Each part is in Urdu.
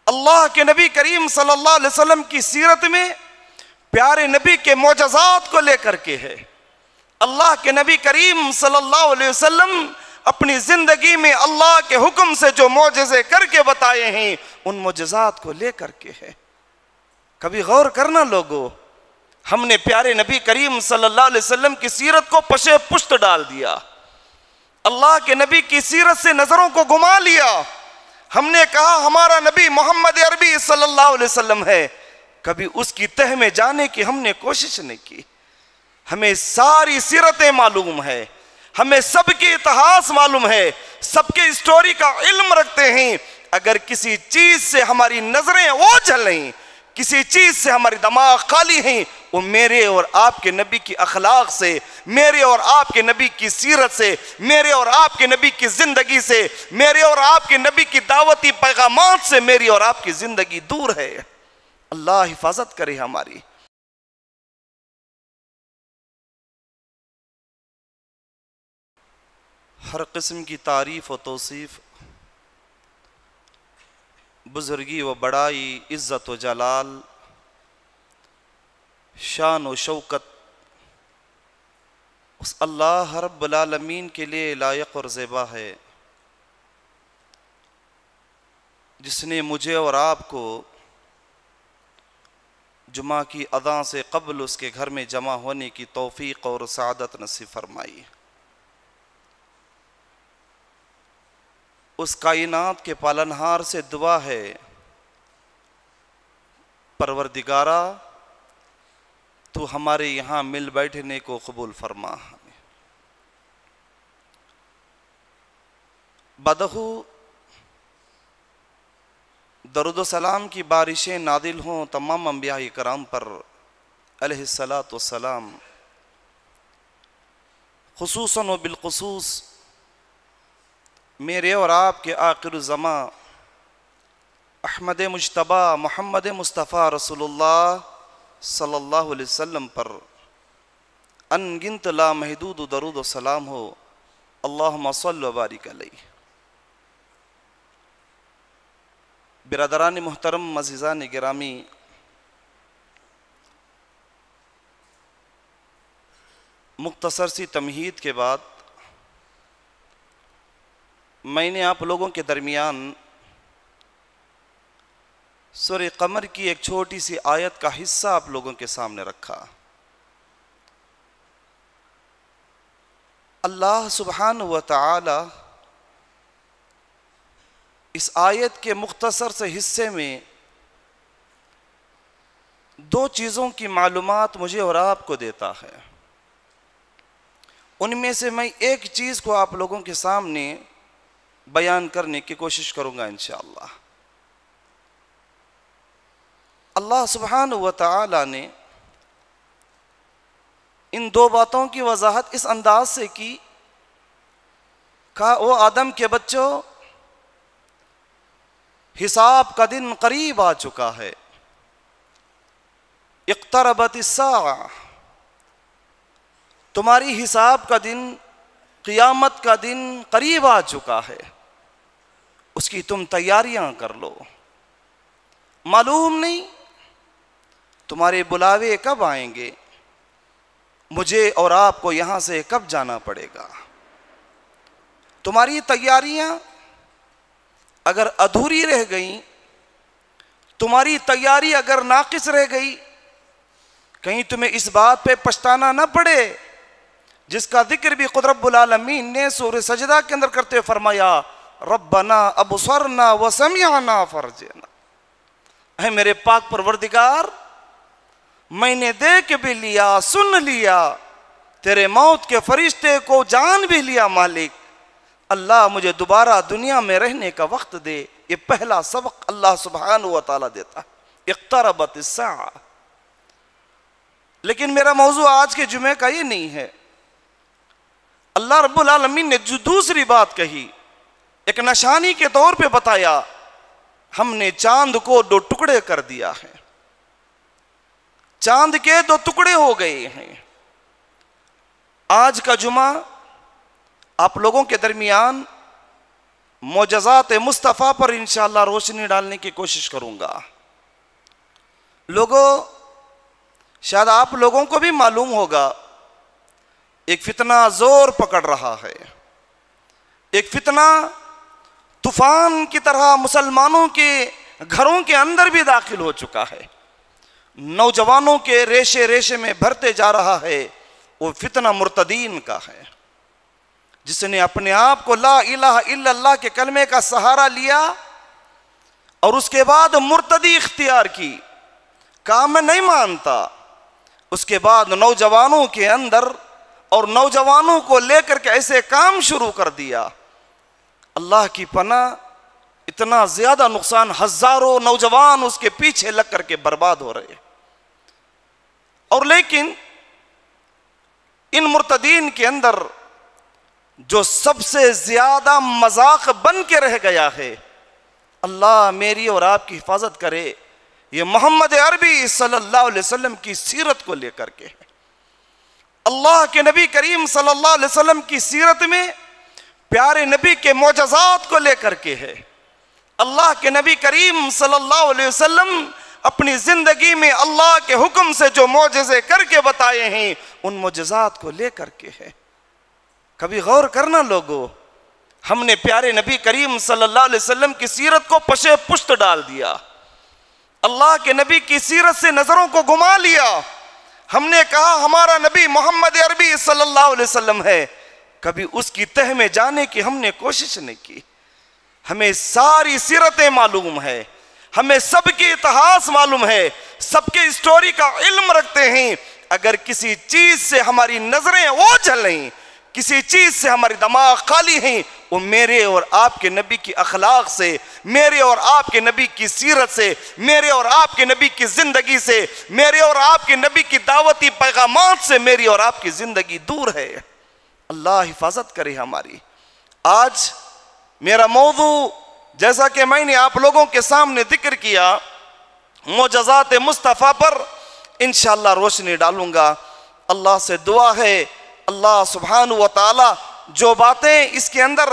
اللہ کے نبی کریم صلی اللہ علیہ وسلم کی سیرت میں پیارے نبی کے معجزات کو لے کر کے ہے۔ اللہ کے نبی کریم صلی اللہ علیہ وسلم اپنی زندگی میں اللہ کے حکم سے جو معجزے کر کے بتائے ہیں ان معجزات کو لے کر کے ہے۔ کبھی غور کرنا لوگو، ہم نے پیارے نبی کریم صلی اللہ علیہ وسلم کی سیرت کو پشے پشت ڈال دیا، اللہ کے نبی کی سیرت سے نظروں کو گما لیا۔ ہم نے کہا ہمارا نبی محمد عربی صلی اللہ علیہ وسلم ہے، کبھی اس کی تہ میں جانے کی ہم نے کوشش نہیں کی۔ ہمیں ساری سیرتیں معلوم ہے، ہمیں سب کے اتہاس معلوم ہے، سب کے اسٹوری کا علم رکھتے ہیں۔ اگر کسی چیز سے ہماری نظریں اوجھل ہیں، کسی چیز سے ہماری دماغ خالی ہیں، وہ میرے اور آپ کے نبی کی اخلاق سے، میرے اور آپ کے نبی کی سیرت سے، میرے اور آپ کے نبی کی زندگی سے، میرے اور آپ کے نبی کی دعوتی پیغامات سے میری اور آپ کی زندگی دور ہے۔ اللہ حفاظت کرے ہماری۔ ہر قسم کی تعریف و توصیف، بزرگی و بڑائی، عزت و جلال، شان و شوکت اس اللہ رب العالمین کے لیے لائق اور زیبا ہے، جس نے مجھے اور آپ کو جمعہ کی اذان سے قبل اس کے گھر میں جمع ہونے کی توفیق اور سعادت نصیب فرمائی۔ اس کائنات کے پالنہار سے دعا ہے، پروردگارا تو ہمارے یہاں مل بیٹھنے کو قبول فرما۔ بدہو درود و سلام کی بارشیں نازل ہوں تمام انبیاء کرام پر علیہ السلام، خصوصاً و بالخصوص میرے اور آپ کے آخر الزماں احمد مجتبی محمد مصطفیٰ رسول اللہ صلی اللہ علیہ وسلم پر ان گنت لا محدود درود و سلام ہو۔ اللہم صل و بارک علیہ۔ برادران محترم، عزیزان گرامی، مختصر سی تمہید کے بعد میں نے آپ لوگوں کے درمیان سورہ قمر کی ایک چھوٹی سی آیت کا حصہ آپ لوگوں کے سامنے رکھا۔ اللہ سبحانہ و تعالی اس آیت کے مختصر سے حصے میں دو چیزوں کی معلومات مجھے اور آپ کو دیتا ہے۔ ان میں سے میں ایک چیز کو آپ لوگوں کے سامنے بیان کرنے کی کوشش کروں گا انشاءاللہ۔ اللہ سبحانہ و تعالی نے ان دو باتوں کی وضاحت اس انداز سے کی، کہا او آدم کے بچوں، حساب کا دن قریب آ چکا ہے، اقتربت الساعہ، تمہاری حساب کا دن، قیامت کا دن قریب آ چکا ہے، اس کی تم تیاریاں کر لو۔ معلوم نہیں تمہارے بلاوے کب آئیں گے، مجھے اور آپ کو یہاں سے کب جانا پڑے گا۔ تمہاری تیاریاں اگر ادھوری رہ گئیں، تمہاری تیاری اگر ناقص رہ گئی، کہیں تمہیں اس بات پہ پچھتانا نہ پڑے جس کا ذکر بھی خود رب العالمین نے سورہ سجدہ کے اندر کرتے فرمایا، ربنا ابصرنا وسمعنا فرجعنا۔ اے میرے پاک پروردگار، میں نے دیکھ بھی لیا، سن لیا، تیرے موت کے فرشتے کو جان بھی لیا مالک، اللہ مجھے دوبارہ دنیا میں رہنے کا وقت دے۔ یہ پہلا سبق اللہ سبحانہ و تعالیٰ دیتا ہے، اقتربت الساعہ۔ لیکن میرا موضوع آج کے جمعے کا یہ نہیں ہے۔ اللہ رب العالمین نے جو دوسری بات کہی، ایک نشانی کے طور پہ بتایا، ہم نے چاند کو دو ٹکڑے کر دیا ہے، چاند کے دو ٹکڑے ہو گئے ہیں۔ آج کا جمعہ آپ لوگوں کے درمیان معجزات مصطفیٰ پر انشاءاللہ روشنی ڈالنے کی کوشش کروں گا۔ لوگوں، شاید آپ لوگوں کو بھی معلوم ہوگا ایک فتنہ زور پکڑ رہا ہے، ایک فتنہ طوفان کی طرح مسلمانوں کے گھروں کے اندر بھی داخل ہو چکا ہے، نوجوانوں کے ریشے ریشے میں بھرتے جا رہا ہے۔ وہ فتنہ مرتدین کا ہے، جس نے اپنے آپ کو لا الہ الا اللہ کے کلمے کا سہارا لیا اور اس کے بعد مرتدی اختیار کی، کہا میں نہیں مانتا۔ اس کے بعد نوجوانوں کے اندر اور نوجوانوں کو لے کر کے ایسے کام شروع کر دیا، اللہ کی پناہ اتنا زیادہ نقصان، ہزاروں نوجوان اس کے پیچھے لگ کر کے برباد ہو رہے۔ اور لیکن ان مرتدین کے اندر جو سب سے زیادہ مذاق بن کے رہ گیا ہے، اللہ میری اور آپ کی حفاظت کرے، یہ محمد عربی صلی اللہ علیہ وسلم کی سیرت کو لے کر کے ہے۔ اللہ کے نبی کریم صلی اللہ علیہ وسلم کی سیرت میں پیارے نبی کے معجزات کو لے کر کے ہے۔ اللہ کے نبی کریم صلی اللہ علیہ وسلم اپنی زندگی میں اللہ کے حکم سے جو معجزے کر کے بتائے ہیں، ان معجزات کو لے کر کے ہے۔ کبھی غور کرنا لوگوں، ہم نے پیارے نبی کریم صلی اللہ علیہ وسلم کی سیرت کو پشے پشت ڈال دیا، اللہ کے نبی کی سیرت سے نظروں کو گھما لیا۔ ہم نے کہا ہمارا نبی محمد عربی صلی اللہ علیہ وسلم ہے، کبھی اس کی تہ میں جانے کی ہم نے کوشش نہیں کی۔ ہمیں ساری سیرتیں معلوم ہے، ہمیں سب کی اتہاس معلوم ہے، سب کے اسٹوری کا علم رکھتے ہیں۔ اگر کسی چیز سے ہماری نظریں اوجھل ہیں، کسی چیز سے ہمارے دماغ خالی ہیں، وہ میرے اور آپ کے نبی کی اخلاق سے، میرے اور آپ کے نبی کی سیرت سے، میرے اور آپ کے نبی کی زندگی سے، میرے اور آپ کے نبی کی دعوتی پیغامات سے میری اور آپ کی زندگی دور ہے۔ اللہ حفاظت کرے ہماری۔ آج میرا موضوع جیسا کہ میں نے آپ لوگوں کے سامنے ذکر کیا، معجزات مصطفیٰ پر انشاءاللہ روشنی ڈالوں گا۔ اللہ سے دعا ہے اللہ سبحانہ و تعالی جو باتیں اس کے اندر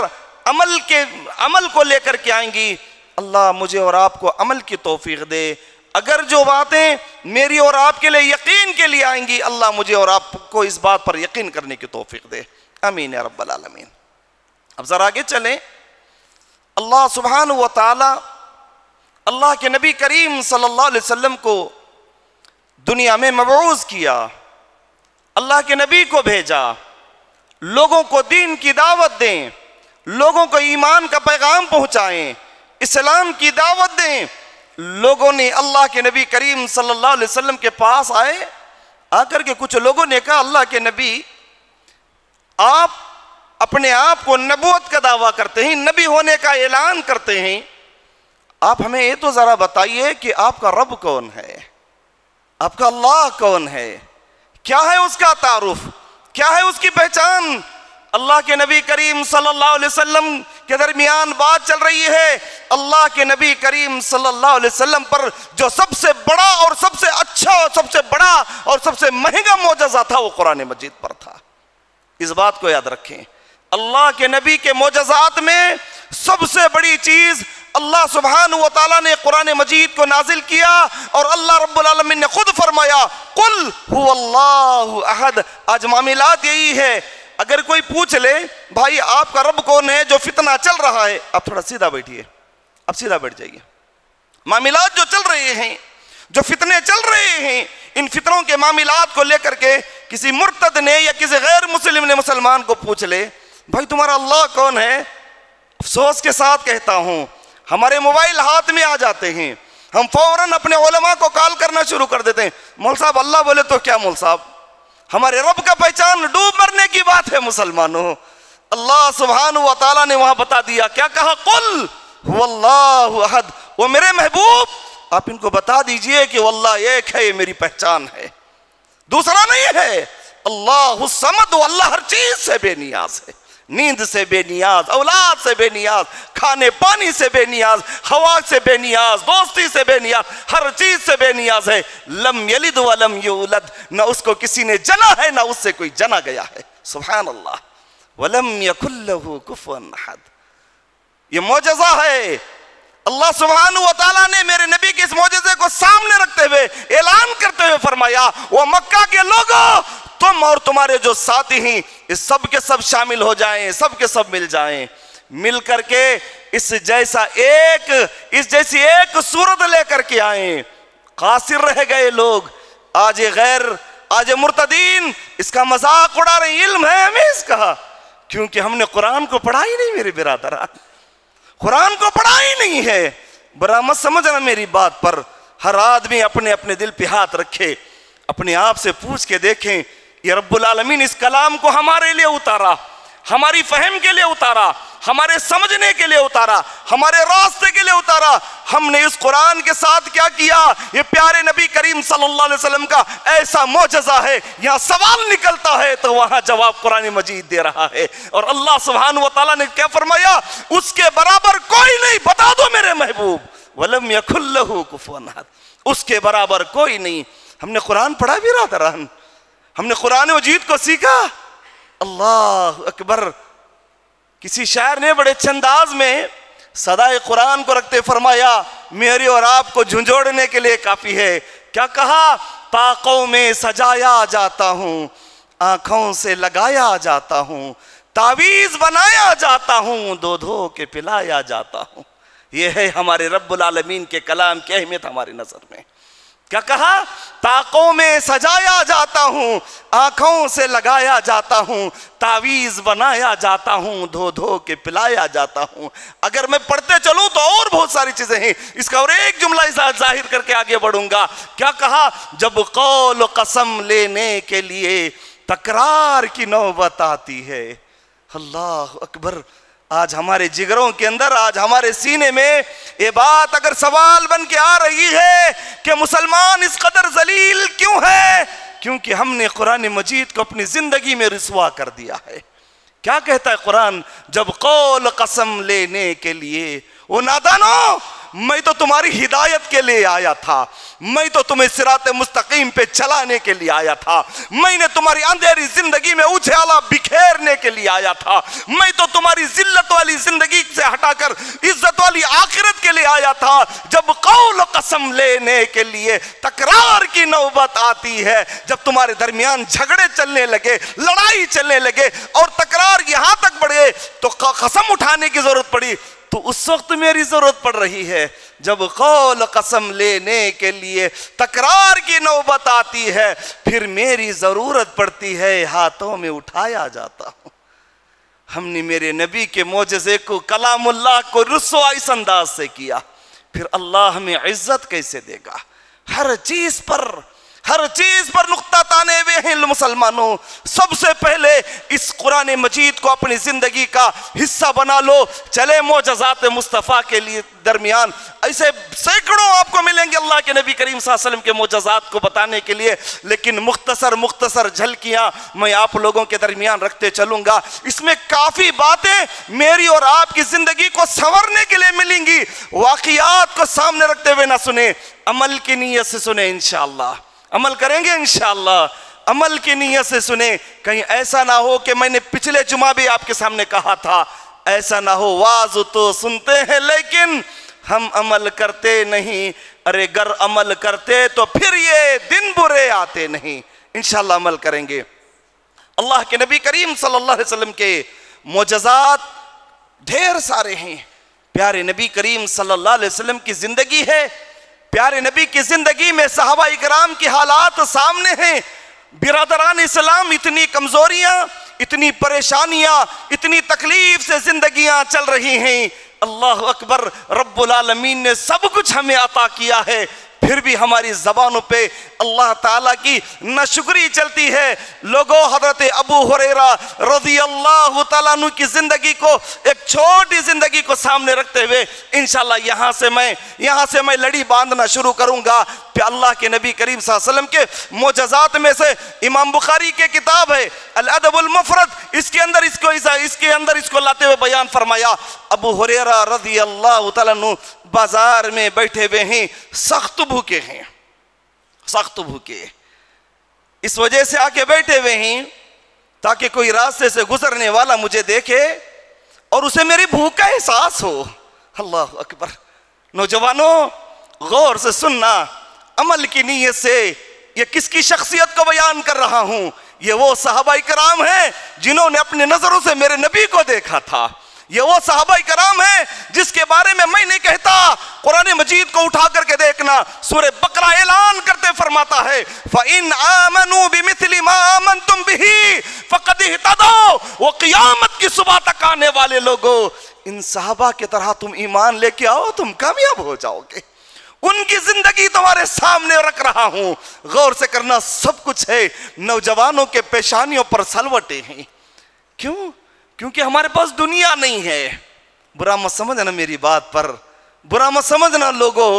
عمل کو لے کر کے آئیں گی، اللہ مجھے اور آپ کو عمل کی توفیق دے۔ اگر جو باتیں میری اور آپ کے لیے یقین کے لیے آئیں گی، اللہ مجھے اور آپ کو اس بات پر یقین کرنے کی توفیق دے، آمین یا رب العالمین۔ اب ذرا آگے چلیں۔ اللہ سبحانہ و تعالی اللہ کے نبی کریم صلی اللہ علیہ وسلم کو دنیا میں مبعوث کیا، اللہ کے نبی کو بھیجا، لوگوں کو دین کی دعوت دیں، لوگوں کو ایمان کا پیغام پہنچائیں، اسلام کی دعوت دیں۔ لوگوں نے اللہ کے نبی کریم صلی اللہ علیہ وسلم کے پاس آئے، آ کر کے کچھ لوگوں نے کہا اللہ کے نبی آپ اپنے آپ کو نبوت کا دعویٰ کرتے ہیں، نبی ہونے کا اعلان کرتے ہیں، آپ ہمیں یہ تو ذرا بتائیے کہ آپ کا رب کون ہے، آپ کا اللہ کون ہے، کیا ہے اس کا تعارف، کیا ہے اس کی پہچان۔ اللہ کے نبی کریم صلی اللہ علیہ وسلم کے درمیان بات چل رہی ہے۔ اللہ کے نبی کریم صلی اللہ علیہ وسلم پر جو سب سے بڑا اور سب سے اچھا اور سب سے بڑا اور سب سے مہنگا معجزہ تھا، وہ قرآن مجید پر تھا۔ اس بات کو یاد رکھیں، اللہ کے نبی کے معجزات میں سب سے بڑی چیز اللہ سبحانہ و تعالیٰ نے قرآن مجید کو نازل کیا، اور اللہ رب العالمین نے خود فرمایا قل هو اللہ احد۔ آج معاملات یہی ہے، اگر کوئی پوچھ لے بھائی آپ کا رب کون ہے جو فتنہ چل رہا ہے، آپ تھوڑا سیدھا بیٹھیے، اب سیدھا بیٹھ جائیے۔ معاملات جو چل رہے ہیں، جو فتنے چل رہے ہیں، ان فتنوں کے معاملات کو لے کر کے کسی مرتد نے یا کسی غیر مسلم نے مسلمان کو پوچھ لے بھائی تمہارا اللہ کون ہے، افسوس کے ساتھ کہتا ہوں ہمارے موبائل ہاتھ میں آ جاتے ہیں، ہم فوراً اپنے علماء کو کال کرنا شروع کر دیتے ہیں، مول صاحب اللہ بولے تو کیا مول صاحب، ہمارے رب کا پہچان ڈوب مرنے کی بات ہے مسلمانوں۔ اللہ سبحانہ و تعالیٰ نے وہاں بتا دیا، کیا کہا قل هو اللہ احد، وہ میرے محبوب آپ ان کو بتا دیجئے کہ واللہ ایک ہے، یہ میری پہچان ہے، دوسرا نہیں ہے۔ اللہ الصمد، وہ اللہ ہر چیز سے بے نیاز ہے، نیند سے بے نیاز، اولاد سے بے نیاز، کھانے پانی سے بے نیاز، ہوا سے بے نیاز، دوستی سے بے نیاز، ہر چیز سے بے نیاز ہے۔ لم یلد ولم یولد، نہ اس کو کسی نے جنا ہے نہ اس سے کوئی جنا گیا ہے، سبحان اللہ۔ ولم یکن لہ کفوا احد، یہ معجزہ ہے۔ اللہ سبحانہ و تعالیٰ نے میرے نبی کے اس معجزے کو سامنے رکھتے ہوئے اعلان کرتے ہوئے فرمایا وہ مکہ کے لوگوں، تم اور تمہارے جو ساتھی ہیں اس سب کے سب شامل ہو جائیں، سب کے سب مل جائیں، مل کر کے اس جیسی ایک صورت لے کر کے آئیں۔ قاصر رہ گئے لوگ، آج مرتدین اس کا مذاق اڑا رہے ہیں۔ علم ہے ہمیں اس کا، کیونکہ ہم نے قرآن کو پڑھا ہی نہیں میرے برادران، قرآن کو پڑھا ہی نہیں ہے۔ برا مت سمجھنا میری بات پر۔ ہر آدمی اپنے اپنے دل پہ ہاتھ رکھے، اپنے آپ سے پوچھ کے دیکھیں یہ رب العالمین اس کلام کو ہمارے لیے اتارا، ہماری فہم کے لیے اتارا، ہمارے سمجھنے کے لیے اتارا، ہمارے راستے کے لیے اتارا۔ ہم نے اس قرآن کے ساتھ کیا کیا؟ یہ پیارے نبی کریم صلی اللہ علیہ وسلم کا ایسا معجزہ ہے، یہاں سوال نکلتا ہے تو وہاں جواب قرآن مجید دے رہا ہے۔ اور اللہ سبحانہ و تعالیٰ نے کیا فرمایا؟ اس کے برابر کوئی نہیں، بتا دو میرے محبوب، وَلَمْ يَكُنْ لَهُ كُفُوًا أَحَدٌ، اس کے برابر کوئی نہیں۔ ہم نے قرآن پڑھا بھی برادران، ہم نے قرآن مجید کو سیکھا۔ اللہ اکبر۔ کسی شاعر نے بڑے اچھے انداز میں صدائے قرآن کو رکھتے فرمایا میری اور آپ کو جھنجھوڑنے کے لیے کافی ہے۔ کیا کہا؟ طاقوں میں سجایا جاتا ہوں، آنکھوں سے لگایا جاتا ہوں، تعویذ بنایا جاتا ہوں، دو دھو کے پلایا جاتا ہوں۔ یہ ہے ہمارے رب العالمین کے کلام کی اہمیت ہماری نظر میں۔ کیا کہا؟ طاقوں میں سجایا جاتا ہوں، آنکھوں سے لگایا جاتا ہوں، تعویذ بنایا جاتا ہوں، دھو دھو کے پلایا جاتا ہوں۔ اگر میں پڑھتے چلوں تو اور بہت ساری چیزیں ہیں، اس کا اور ایک جملہ ظاہر کر کے آگے بڑھوں گا۔ کیا کہا؟ جب قول و قسم لینے کے لیے تکرار کی نوبت آتی ہے۔ اللہ اکبر۔ آج ہمارے جگروں کے اندر، آج ہمارے سینے میں یہ بات اگر سوال بن کے آ رہی ہے کہ مسلمان اس قدر ذلیل کیوں ہے؟ کیونکہ ہم نے قرآن مجید کو اپنی زندگی میں رسوا کر دیا ہے۔ کیا کہتا ہے قرآن؟ جب قول قسم لینے کے لیے، وہ نادانو، میں تو تمہاری ہدایت کے لیے آیا تھا، میں تو تمہیں صراط مستقیم پہ چلانے کے لیے آیا تھا، میں نے تمہاری اندھیری زندگی میں اجالا بکھیرنے کے لیے آیا تھا، میں تو تمہاری ذلت والی زندگی سے ہٹا کر عزت والی آخرت کے لیے آیا تھا۔ جب قول و قسم لینے کے لیے تکرار کی نوبت آتی ہے، جب تمہارے درمیان جھگڑے چلنے لگے، لڑائی چلنے لگے اور تکرار یہاں تک بڑھے تو قسم اٹھانے کی ضرورت پڑی، تو اس وقت میری ضرورت پڑ رہی ہے۔ جب قول قسم لینے کے لیے تکرار کی نوبت آتی ہے، پھر میری ضرورت پڑتی ہے، ہاتھوں میں اٹھایا جاتا ہوں۔ ہم نے میرے نبی کے معجزے کو، کلام اللہ کو رسوا اس انداز سے کیا، پھر اللہ ہمیں عزت کیسے دے گا؟ ہر چیز پر نقطہ تانے ہوئے ہیں مسلمانوں۔ سب سے پہلے اس قرآن مجید کو اپنی زندگی کا حصہ بنا لو۔ چلے معجزات مصطفیٰ کے لیے درمیان ایسے سینکڑوں آپ کو ملیں گے اللہ کے نبی کریم صلی اللہ علیہ وسلم کے معجزات کو بتانے کے لیے، لیکن مختصر جھلکیاں میں آپ لوگوں کے درمیان رکھتے چلوں گا۔ اس میں کافی باتیں میری اور آپ کی زندگی کو سنورنے کے لیے ملیں گی۔ واقعات کو سامنے رکھتے ہوئے نہ سنیں، عمل کی نیت سے سنیں۔ انشاءاللہ عمل کریں گے، انشاءاللہ عمل کی نیت سے سنیں۔ کہیں ایسا نہ ہو کہ میں نے پچھلے جمعہ بھی آپ کے سامنے کہا تھا، ایسا نہ ہو واعظ تو سنتے ہیں لیکن ہم عمل کرتے نہیں۔ ارے گر عمل کرتے تو پھر یہ دن برے آتے نہیں۔ انشاءاللہ عمل کریں گے۔ اللہ کے نبی کریم صلی اللہ علیہ وسلم کے معجزات ڈھیر سارے ہیں۔ پیارے نبی کریم صلی اللہ علیہ وسلم کی زندگی ہے، پیارے نبی کی زندگی میں صحابہ اکرام کی حالات سامنے ہیں۔ برادران اسلام، اتنی کمزوریاں، اتنی پریشانیاں، اتنی تکلیف سے زندگیاں چل رہی ہیں۔ اللہ اکبر، رب العالمین نے سب کچھ ہمیں عطا کیا ہے، پھر بھی ہماری زبانوں پہ اللہ تعالیٰ کی ناشکری چلتی ہے۔ لوگوں، حضرت ابو ہریرہ رضی اللہ تعالیٰ عنہ کی زندگی کو، ایک چھوٹی زندگی کو سامنے رکھتے ہوئے انشاءاللہ یہاں سے میں لڑی باندھنا شروع کروں گا۔ پھر اللہ کے نبی کریم صلی اللہ علیہ وسلم کے معجزات میں سے امام بخاری کے کتاب ہے الادب المفرد، اس کے اندر اس کو لاتے ہوئے بیان فرمایا، ابو ہریرہ رضی اللہ تعالیٰ عنہ بازار میں بیٹھے ہوئے ہیں، سخت بھوکے ہیں، سخت بھوکے، اس وجہ سے آ کے بیٹھے ہوئے ہیں تاکہ کوئی راستے سے گزرنے والا مجھے دیکھے اور اسے میری بھوک کا احساس ہو۔ اللہ اکبر۔ نوجوانوں غور سے سننا، عمل کی نیت سے یہ کس کی شخصیت کو بیان کر رہا ہوں؟ یہ وہ صحابہ کرام ہیں جنہوں نے اپنے نظروں سے میرے نبی کو دیکھا تھا۔ یہ وہ صحابہ کرام ہیں جس کے بارے میں نہیں کہتا، قرآن مجید کو اٹھا کر کے دیکھنا، سورہ بقرہ اعلان کرتے فرماتا ہے فَإِنْ آمَنُوا بِمِثْلِ مَا آمَنْتُمْ بِهِ فَقَدْ اهْتَدَوْا۔ وہ قیامت کی صبح تک آنے والے لوگوں، ان صحابہ کی طرح تم ایمان لے کے آؤ، تم کامیاب ہو جاؤ گے۔ ان کی زندگی تمہارے سامنے رکھ رہا ہوں، غور سے کرنا، سب کچھ ہے۔ نوجوانوں کے پیشانیوں پر سلوٹیں ہیں۔ کیوں؟ کیونکہ ہمارے پاس دنیا نہیں ہے۔ برا مت سمجھنا میری بات پر، برا مت سمجھنا لوگوں،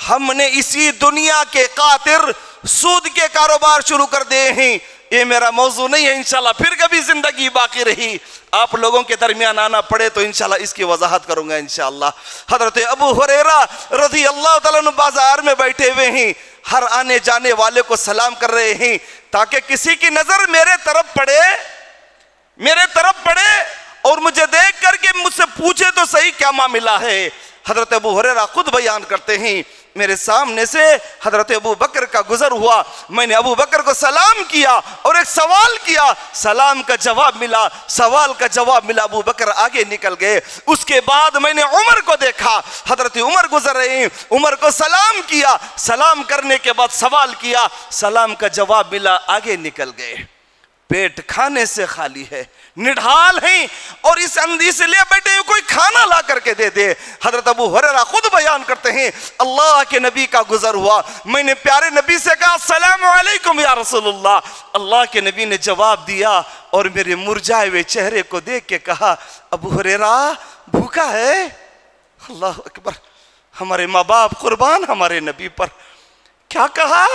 ہم نے اسی دنیا کے خاطر سود کے کاروبار شروع کر دیے ہیں۔ یہ میرا موضوع نہیں ہے، انشاءاللہ پھر کبھی زندگی باقی رہی آپ لوگوں کے درمیان آنا پڑے تو انشاءاللہ اس کی وضاحت کروں گا انشاءاللہ۔ حضرت ابو ہریرہ رضی اللہ تعالیٰ عنہ بازار میں بیٹھے ہوئے ہیں، ہر آنے جانے والے کو سلام کر رہے ہیں تاکہ کسی کی نظر میرے طرف پڑے اور مجھے دیکھ کر کے مجھ سے پوچھے تو صحیح کیا معاملہ ہے۔ حضرت ابو ہریرہ خود بیان کرتے ہیں، میرے سامنے سے حضرت ابو بکر کا گزر ہوا، میں نے ابو بکر کو سلام کیا اور ایک سوال کیا، سلام کا جواب ملا، سوال کا جواب ملا، ابو بکر آگے نکل گئے۔ اس کے بعد میں نے عمر کو دیکھا، حضرت عمر گزر رہے ہیں، عمر کو سلام کیا، سلام کرنے کے بعد سوال کیا، سلام کا جواب ملا، آگے نکل گئے۔ پیٹ کھانے سے خالی ہے، نڈھال ہیں اور اس اندھی سے لے بیٹھے ہیں کوئی کھانا لا کر کے دے دے۔ حضرت ابو ہریرہ خود بیان کرتے ہیں اللہ کے نبی کا گزر ہوا، میں نے پیارے نبی سے کہا السلام علیکم یا رسول اللہ۔ اللہ کے نبی نے جواب دیا اور میرے مرجھائے ہوئے چہرے کو دیکھ کے کہا ابو ہریرہ بھوکا ہے؟ اللہ اکبر، ہمارے ماں باپ قربان ہمارے نبی پر۔ کیا کہا؟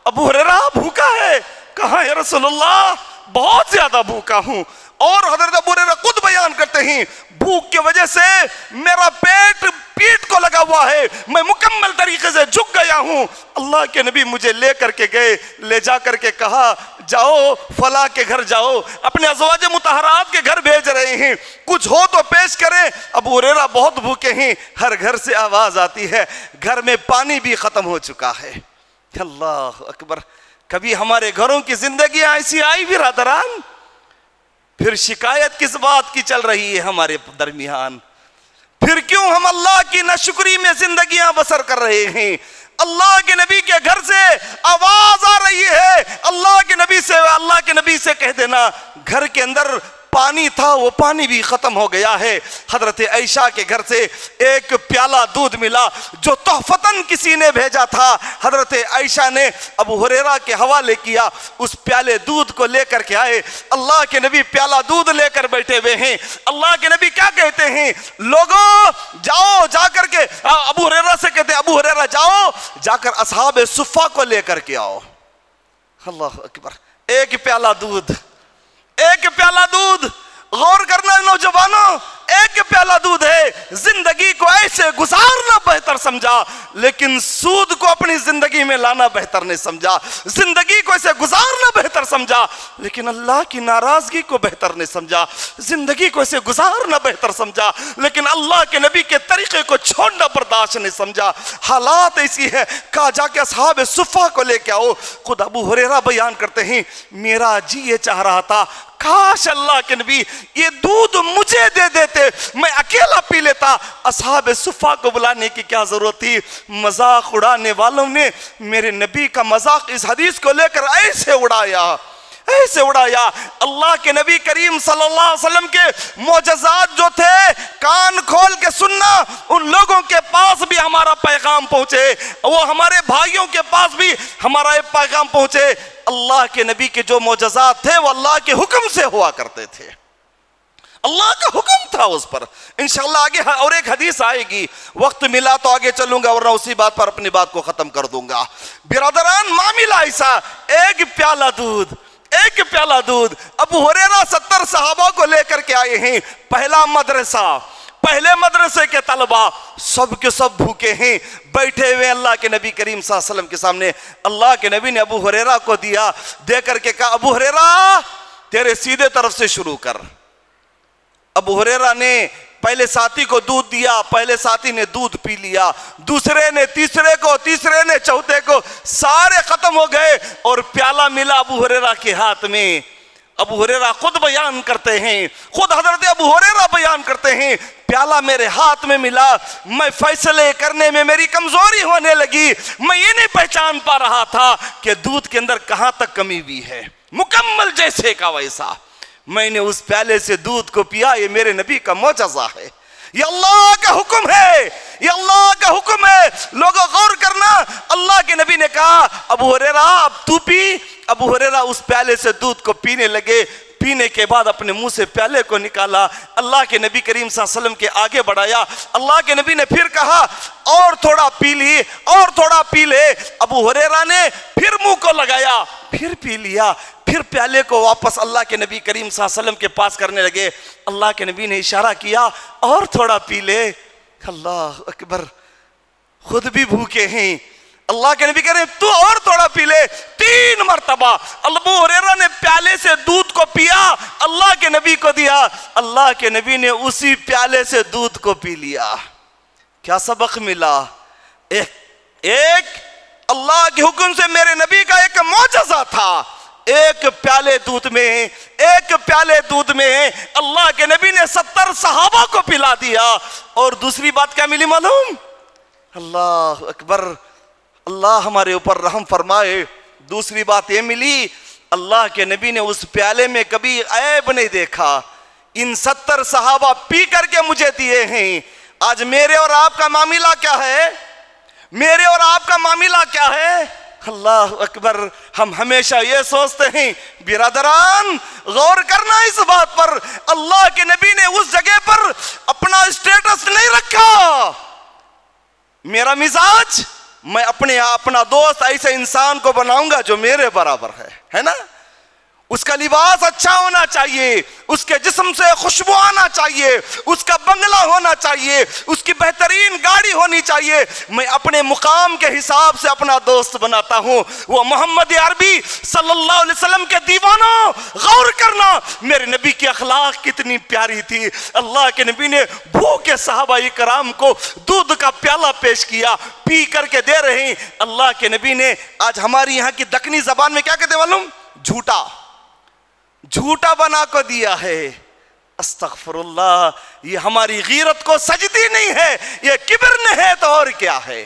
ابو ہریرہ بھوکا ہے؟ کہا یا رسول اللہ بہت زیادہ بھوکا ہوں۔ اور حضرت ابو ہریرہ خود بیان کرتے ہیں بھوک کی وجہ سے میرا پیٹ کو لگا ہوا ہے، میں مکمل طریقے سے جھک گیا ہوں۔ اللہ کے نبی مجھے لے کر کے گئے، لے جا کر کے کہا جاؤ فلاں کے گھر جاؤ، اپنے ازواج مطہرات کے گھر بھیج رہے ہیں، کچھ ہو تو پیش کریں۔ ابو ہریرہ بہت بھوکے ہیں، ہر گھر سے آواز آتی ہے گھر میں پانی بھی ختم ہو چکا ہے۔ اللہ اکبر۔ کبھی ہمارے گھروں کی زندگیاں ایسی آئی برادران؟ پھر شکایت کس بات کی چل رہی ہے ہمارے درمیان؟ پھر کیوں ہم اللہ کی ناشکری میں زندگیاں بسر کر رہے ہیں؟ اللہ کے نبی کے گھر سے آواز آ رہی ہے، اللہ کے نبی سے کہہ دینا گھر کے اندر پانی تھا وہ پانی بھی ختم ہو گیا ہے۔ حضرت عائشہ کے گھر سے ایک پیالہ دودھ ملا جو تحفتاً کسی نے بھیجا تھا، حضرت عائشہ نے ابو ہریرہ کے حوالے کیا، اس پیالے دودھ کو لے کر کے آئے۔ اللہ کے نبی پیالہ دودھ لے کر بیٹھے ہوئے ہیں، اللہ کے نبی کیا کہتے ہیں لوگوں جاؤ، جا کر کے ابو ہریرہ سے کہتے ہیں ابو ہریرہ جاؤ جا کر اصحاب صفہ کو لے کر کے آؤ۔ اللہ اکبر۔ ایک پیالہ دودھ، ایک پیالہ دودھ، غور کرنا نوجوانوں، ایک پیالہ دودھ ہے۔ زندگی کو ایسے گزارنا بہتر سمجھا لیکن سود کو اپنی زندگی میں لانا بہتر نہیں سمجھا، زندگی کو ایسے گزارنا بہتر سمجھا لیکن اللہ کی ناراضگی کو بہتر نہیں سمجھا، زندگی کو ایسے گزارنا بہتر سمجھا لیکن اللہ کے نبی کے طریقے کو چھوڑنا برداشت نہیں سمجھا۔ حالات ایسی ہے، کہا جا کے اصحاب صفہ کو لے کے آؤ۔ خود ابو ہریرہ بیان کرتے ہیں میرا جی یہ چاہ رہا تھا کاش اللہ کے نبی یہ دودھ مجھے دے دیتے، میں اکیلا پی لیتا، اصحاب صفہ کو بلانے کی کیا ضرورت تھی؟ مذاق اڑانے والوں نے میرے نبی کا مذاق اس حدیث کو لے کر ایسے اڑایا۔ اللہ کے نبی کریم صلی اللہ علیہ وسلم کے معجزات جو تھے کان کھول کے سننا، ان لوگوں کے پاس بھی ہمارا پیغام پہنچے، وہ ہمارے بھائیوں کے پاس بھی ہمارا یہ پیغام پہنچے۔ اللہ کے نبی کے جو معجزات تھے وہ اللہ کے حکم سے ہوا کرتے تھے، اللہ کا حکم تھا اس پر۔ انشاءاللہ آگے اور ایک حدیث آئے گی، وقت ملا تو آگے چلوں گا ورنہ اسی بات پر اپنی بات کو ختم کر دوں گا۔ برادران معاملہ ایسا، ایک پیالہ دودھ، ابو ہریرہ 70 صحابہ کو لے کر کے آئے ہیں، پہلے مدرسے کے طلبہ سب کے سب بھوکے ہیں، بیٹھے ہوئے اللہ کے نبی کریم صلی اللہ علیہ وسلم کے سامنے۔ اللہ کے نبی نے ابو ہریرہ کو دیا، دے کر کے کہا ابو ہریرہ تیرے سیدھے طرف سے شروع کر، ابو ہریرہ نے پہلے ساتھی کو دودھ دیا، پہلے ساتھی نے دودھ پی لیا، دوسرے نے تیسرے کو، تیسرے نے چوتھے کو، سارے ختم ہو گئے اور پیالہ ملا ابو ہریرہ کے ہاتھ میں۔ ابو ہریرہ خود بیان کرتے ہیں، خود حضرت ابو ہریرہ بیان کرتے ہیں، پیالہ میرے ہاتھ میں ملا، میں فیصلے کرنے میں میری کمزوری ہونے لگی، میں یہ نہیں پہچان پا رہا تھا کہ دودھ کے اندر کہاں تک کمی بھی ہے، مکمل جیسے کا ویسا۔ میں نے اس پیالے سے دودھ کو پیا، یہ میرے نبی کا معجزہ ہے، یہ اللہ کا حکم ہے، یہ اللہ کا حکم ہے۔ لوگوں غور کرنا، اللہ کے نبی نے کہا ابو ہریرہ اب تو پی۔ ابو ہریرہ اس پیالے سے دودھ کو پینے لگے، پینے کے بعد اپنے منہ سے پیالے کو نکالا، اللہ کے نبی کریم صلی اللہ علیہ وسلم کے آگے بڑھایا۔ اللہ کے نبی نے پھر کہا اور تھوڑا پی لی، اور تھوڑا پی لے۔ ابو ہریرہ نے پھر منہ کو لگایا، پھر پی لیا، پھر پیالے کو واپس اللہ کے نبی کریم صلی اللہ علیہ وسلم کے پاس کرنے لگے۔ اللہ کے نبی نے اشارہ کیا اور تھوڑا پی لے۔ اللہ اکبر، خود بھی بھوکے ہیں، اللہ کے نبی کہہ رہے ہیں تو اور تھوڑا پی لے۔ 3 مرتبہ ابو ہریرہ نے پیالے سے دودھ کو پیا، اللہ کے نبی کو دیا، اللہ کے نبی نے اسی پیالے سے دودھ کو پی لیا۔ کیا سبق ملا؟ ایک اللہ کے حکم سے میرے نبی کا ایک معجزہ تھا، ایک پیالے دودھ میں اللہ کے نبی نے 70 صحابہ کو پلا دیا۔ اور دوسری بات کیا ملی معلوم؟ اللہ اکبر، اللہ ہمارے اوپر رحم فرمائے۔ دوسری بات یہ ملی، اللہ کے نبی نے اس پیالے میں کبھی عیب نہیں دیکھا۔ ان 70 صحابہ پی کر کے مجھے دیے ہیں، آج میرے اور آپ کا معاملہ کیا ہے؟ میرے اور آپ کا معاملہ کیا ہے؟ اللہ اکبر، ہم ہمیشہ یہ سوچتے ہیں، برادران غور کرنا اس بات پر، اللہ کے نبی نے اس جگہ پر اپنا اسٹیٹس نہیں رکھا۔ میرا مزاج، میں اپنا دوست ایسے انسان کو بناؤں گا جو میرے برابر ہے نا؟ اس کا لباس اچھا ہونا چاہیے، اس کے جسم سے خوشبو آنا چاہیے، اس کا بنگلہ ہونا چاہیے، اس کی بہترین گاڑی ہونی چاہیے۔ میں اپنے مقام کے حساب سے اپنا دوست بناتا ہوں۔ وہ محمد عربی صلی اللہ علیہ وسلم کے دیوانوں، غور کرنا، میرے نبی کی اخلاق کتنی پیاری تھی۔ اللہ کے نبی نے بھوکے صحابہ کرام کو دودھ کا پیالہ پیش کیا، پی کر کے دے رہے ہیں۔ اللہ کے نبی نے آج ہماری یہاں کی دکنی زبان میں کیا کہتے ہیں معلوم؟ جھوٹا بنا کو دیا ہے۔ استغفر اللہ، یہ ہماری غیرت کو سجدی نہیں ہے، یہ کبر نہیں ہے تو اور کیا ہے،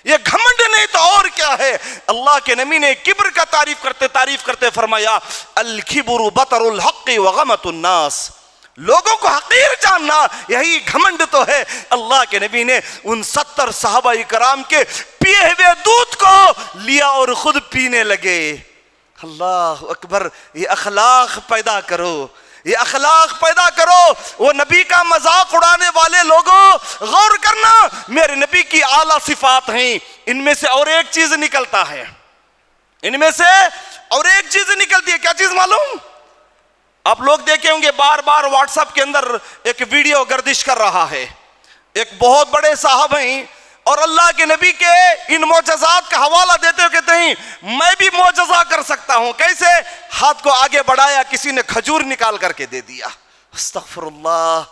یہ گھمنڈ نہیں تو اور کیا ہے۔ اللہ کے نبی نے کبر کا تعریف کرتے فرمایا الکبر بطر الحق وغمت الناس، لوگوں کو حقیر جاننا یہی گھمنڈ تو ہے۔ اللہ کے نبی نے ان 70 صحابہ کرام کے پیے ہوئے دودھ کو لیا اور خود پینے لگے۔ اللہ اکبر، یہ اخلاق پیدا کرو، یہ اخلاق پیدا کرو۔ وہ نبی کا مذاق اڑانے والے لوگوں، غور کرنا، میرے نبی کی اعلیٰ صفات ہیں، ان میں سے اور ایک چیز نکلتا ہے، ان میں سے اور ایک چیز نکلتی ہے۔ کیا چیز معلوم؟ آپ لوگ دیکھیں ہوں گے بار بار واٹس ایپ کے اندر ایک ویڈیو گردش کر رہا ہے، ایک بہت بڑے صاحب ہیں اور اللہ کے نبی کے ان معجزات کا حوالہ دیتے ہوئے کہتے ہیں میں بھی معجزہ کر سکتا ہوں۔ کیسے؟ ہاتھ کو آگے بڑھایا، کسی نے کھجور نکال کر کے دے دیا۔ استغفر اللہ،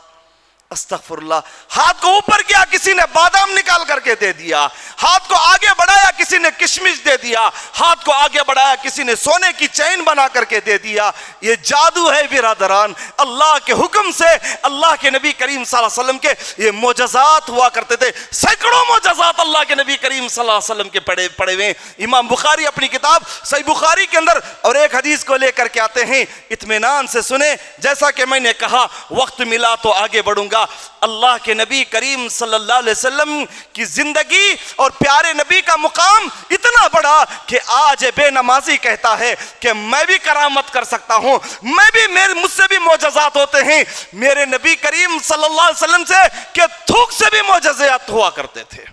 استغفر اللہ۔ ہاتھ کو اوپر کیا، کسی نے بادام نکال کر کے دے دیا۔ ہاتھ کو آگے بڑھایا، کسی نے کشمش دے دیا۔ ہاتھ کو آگے بڑھایا، کسی نے سونے کی چین بنا کر کے دے دیا۔ یہ جادو ہے برادران، اللہ کے حکم سے اللہ کے نبی کریم صلی اللہ علیہ وسلم کے یہ معجزات ہوا کرتے تھے۔ سینکڑوں معجزات اللہ کے نبی کریم صلی اللہ علیہ وسلم کے پڑھے ہوئے۔ امام بخاری اپنی کتاب صحیح بخاری کے اندر اور ایک حدیث کو لے کر کے آتے ہیں، اطمینان سے سنیں۔ جیسا کہ میں نے کہا وقت ملا تو آگے بڑھوں گا۔ اللہ کے نبی کریم صلی اللہ علیہ وسلم کی زندگی اور پیارے نبی کا مقام اتنا بڑا کہ آج بے نمازی کہتا ہے کہ میں بھی کرامت کر سکتا ہوں، مجھ سے بھی معجزات ہوتے ہیں۔ میرے نبی کریم صلی اللہ علیہ وسلم سے کہ تھوک سے بھی معجزات ہوا کرتے تھے۔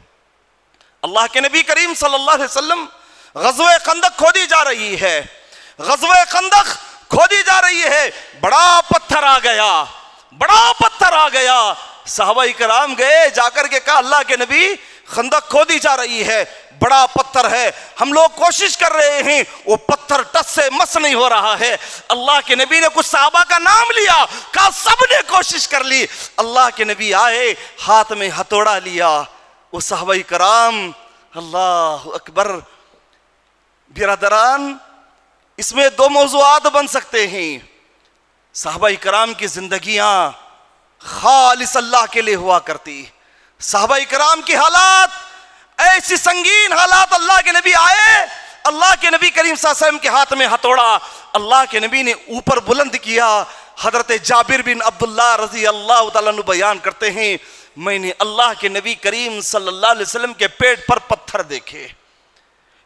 اللہ کے نبی کریم صلی اللہ علیہ وسلم غزوہ خندق کھودی جا رہی ہے، غزوہ خندق کھودی جا رہی ہے، بڑا پتھر آ گیا، بڑا پتھر آ گیا۔ صحابہ کرام گئے، جا کر کے کہا اللہ کے نبی خندق کھودی جا رہی ہے، بڑا پتھر ہے، ہم لوگ کوشش کر رہے ہیں، وہ پتھر ٹس سے مس نہیں ہو رہا ہے۔ اللہ کے نبی نے کچھ صحابہ کا نام لیا، کہا سب نے کوشش کر لی۔ اللہ کے نبی آئے، ہاتھ میں ہتھوڑا لیا، وہ صحابہ کرام، اللہ اکبر۔ برادران، اس میں دو موضوعات بن سکتے ہیں۔ صحابہ کرام کی زندگیاں خالص اللہ کے لیے ہوا کرتی، صحابہ کرام کی حالات ایسی سنگین حالات، اللہ کے نبی آئے، اللہ کے نبی کریم صلی اللہ علیہ وسلم کے ہاتھ میں ہتھوڑا اللہ کے نبی نے اوپر بلند کیا۔ حضرت جابر بن عبداللہ رضی اللہ تعالیٰ عنہ بیان کرتے ہیں، میں نے اللہ کے نبی کریم صلی اللہ علیہ وسلم کے پیٹ پر پتھر دیکھے،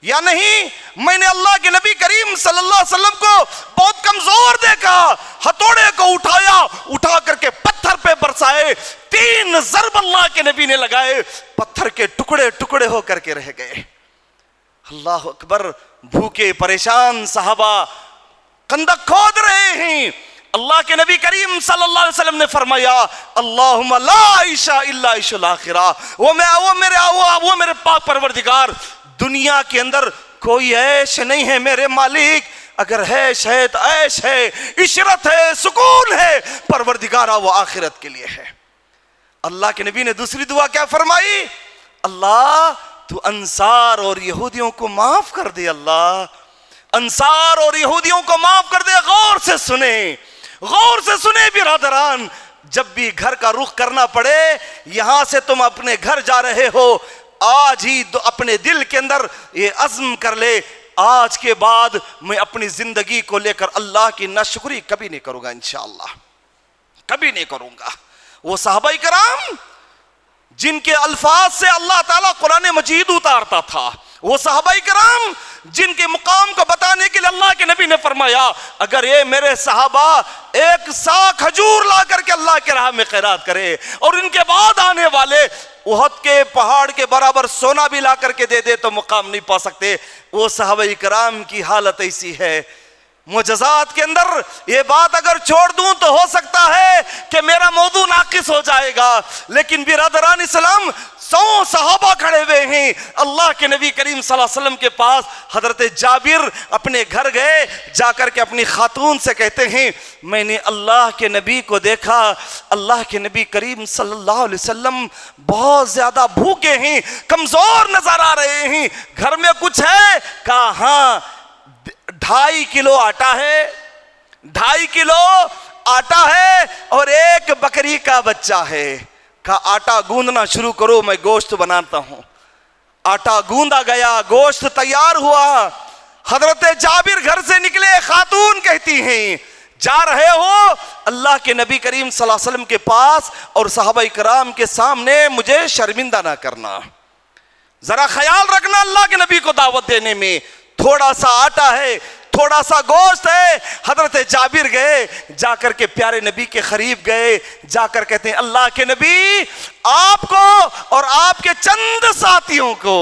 یا نہیں، میں نے اللہ کے نبی کریم صلی اللہ علیہ وسلم کو بہت کمزور دیکھا، ہتھوڑے کو اٹھایا، اٹھا کر کے پتھر پہ برسائے، 3 ضرب اللہ کے نبی نے لگائے، پتھر کے ٹکڑے ٹکڑے ہو کر کے رہ گئے۔ اللہ اکبر۔ بھوکے پریشان صحابہ خندق کھود رہے ہیں، اللہ کے نبی کریم صلی اللہ علیہ وسلم نے فرمایا، اللہم لا عیش الا عیش الآخرہ، وہ میرے پاک پروردگار، دنیا کے اندر کوئی عیش نہیں ہے میرے مالک، اگر عیش ہے تو عیش ہے، عشرت ہے، سکون ہے، پروردگارہ وہ آخرت کے لیے ہے۔ اللہ کے نبی نے دوسری دعا کیا فرمائی؟ اللہ تو انصار اور یہودیوں کو معاف کر دے، اللہ انصار اور یہودیوں کو معاف کر دے۔ غور سے سنیں، غور سے سنیں برادران، جب بھی گھر کا رخ کرنا پڑے، یہاں سے تم اپنے گھر جا رہے ہو، آج ہی اپنے دل کے اندر یہ عزم کر لے، آج کے بعد میں اپنی زندگی کو لے کر اللہ کی ناشکری کبھی نہیں کروں گا، انشاءاللہ کبھی نہیں کروں گا۔ وہ صحابہ کرام جن کے الفاظ سے اللہ تعالیٰ قرآن مجید اتارتا تھا، وہ صحابہ کرام جن کے مقام کو بتانے کے لیے اللہ کے نبی نے فرمایا، اگر یہ میرے صحابہ 1 سا کھجور لا کر کے اللہ کے راہ میں خیرات کرے، اور ان کے بعد آنے والے احد کے پہاڑ کے برابر سونا بھی لا کر کے دے دے تو مقام نہیں پا سکتے۔ وہ صحابہ کرام کی حالت ایسی ہے۔ معجزات کے اندر یہ بات اگر چھوڑ دوں تو ہو سکتا ہے کہ میرا موضوع ناقص ہو جائے گا، لیکن برادران اسلام 100 صحابہ کھڑے ہوئے ہیں اللہ کے نبی کریم صلی اللہ علیہ وسلم کے پاس۔ حضرت جابر اپنے گھر گئے، جا کر کے اپنی خاتون سے کہتے ہیں، میں نے اللہ کے نبی کو دیکھا، اللہ کے نبی کریم صلی اللہ علیہ وسلم بہت زیادہ بھوکے ہیں، کمزور نظر آ رہے ہیں، گھر میں کچھ ہے؟ کہا ہاں 2.5 کلو آٹا ہے، 2.5 کلو آٹا ہے اور 1 بکری کا بچہ ہے۔ کہا آٹا گوندنا شروع کرو، میں گوشت بناتا ہوں۔ آٹا گوندا گیا، گوشت تیار ہوا۔ حضرت جابر گھر سے نکلے، خاتون کہتی ہیں، جا رہے ہو اللہ کے نبی کریم صلی اللہ علیہ وسلم کے پاس اور صحابہ کرام کے سامنے مجھے شرمندہ نہ کرنا، ذرا خیال رکھنا اللہ کے نبی کو دعوت دینے میں۔ تھوڑا سا آٹا ہے، تھوڑا سا گوشت ہے۔ حضرت جابر گئے، جا کر کے پیارے نبی کے قریب گئے، جا کر کہتے ہیں اللہ کے نبی، آپ کو اور آپ کے چند ساتھیوں کو،